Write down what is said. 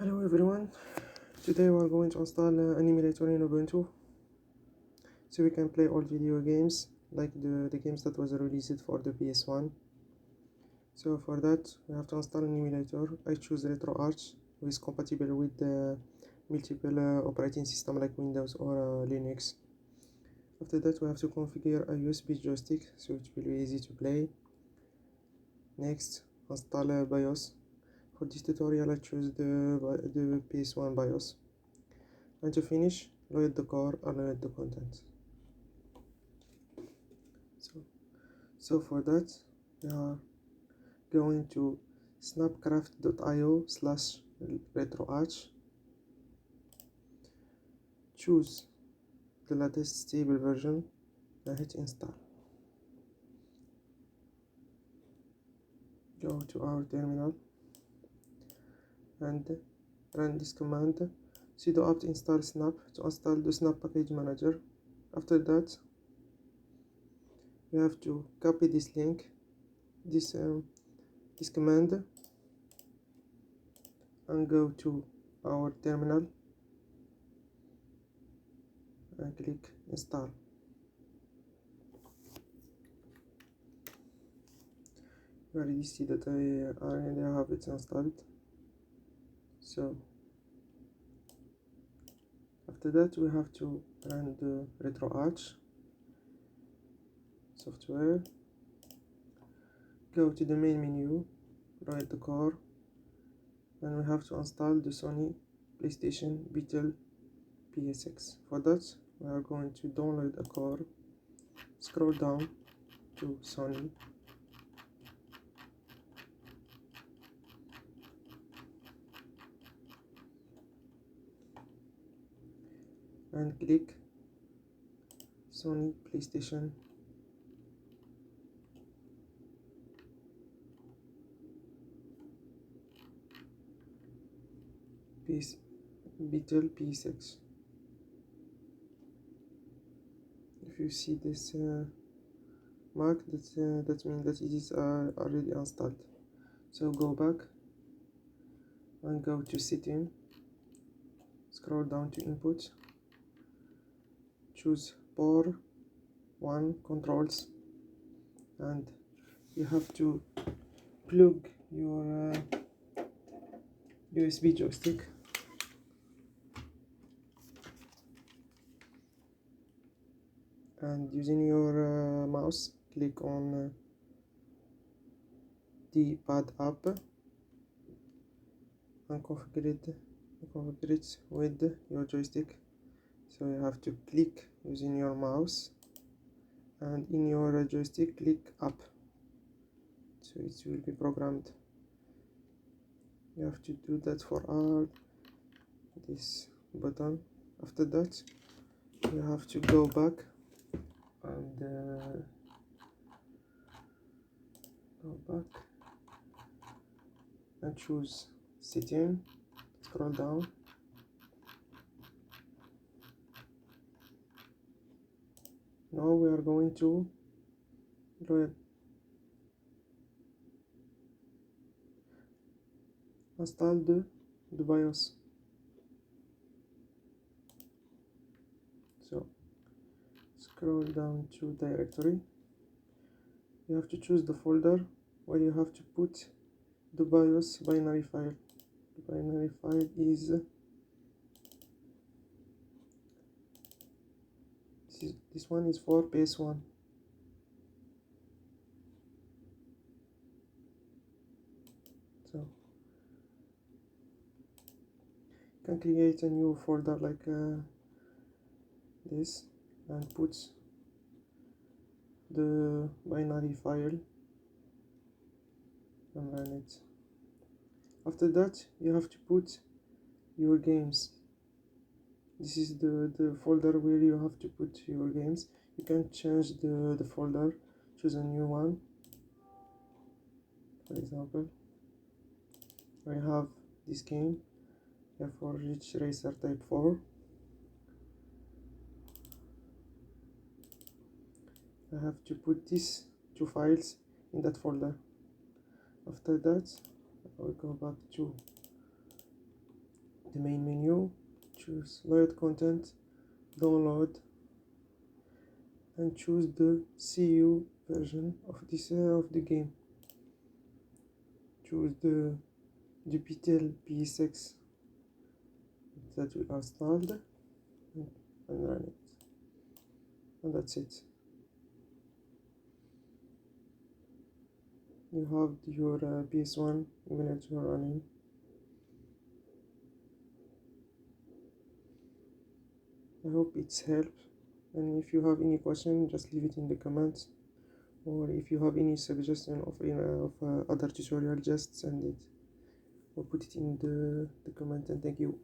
Hello everyone, today we are going to install an emulator in Ubuntu so we can play all video games like the games that was released for the PS1. So for that we have to install an emulator. I choose RetroArch, which is compatible with the multiple operating system like Windows or Linux. After that we have to configure a USB joystick so it will be easy to play. Next, install BIOS. For this tutorial I choose the Ps1 BIOS. And to finish, load the core and load the content. So for that, we are going to snapcraft.io/retroarch. Choose the latest stable version and hit install. Go to our terminal and run this command sudo apt install snap to install the snap package manager. After that we have to copy this link, this command, and go to our terminal and click install. You already see that I already have it installed. So after that we have to run the RetroArch software, go to the main menu, write the core, and we have to install the Sony PlayStation Beetle PSX. For that we are going to download a core, scroll down to Sony, and click Sony PlayStation Beetle P6. If you see this mark, that means that it is already installed. So go back and go to setting, scroll down to input, choose Power 1 controls, and you have to plug your USB joystick. And using your mouse, click on the pad up and configure it with your joystick. So you have to click using your mouse, and in your joystick click up, so it will be programmed. You have to do that for all this button. After that you have to go back and choose setting, scroll down, now we are going to install the BIOS. So scroll down to directory, you have to choose the folder where you have to put the BIOS binary file. The binary file is this one is for PS1. So you can create a new folder like this and put the binary file and run it. After that you have to put your games. This is the folder where you have to put your games. You can change the folder, choose a new one. For example, I have this game, for Ridge Racer Type 4. I have to put these two files in that folder. After that I will go back to the main menu, choose load content, download, and choose the CU version of this of the game. Choose the Dupitel P6 that we installed and run it, and that's it. You have your PS1 emulator running. I hope it's helped, and if you have any question, just leave it in the comments, or if you have any suggestion of other tutorial, just send it or put it in the comment, and thank you.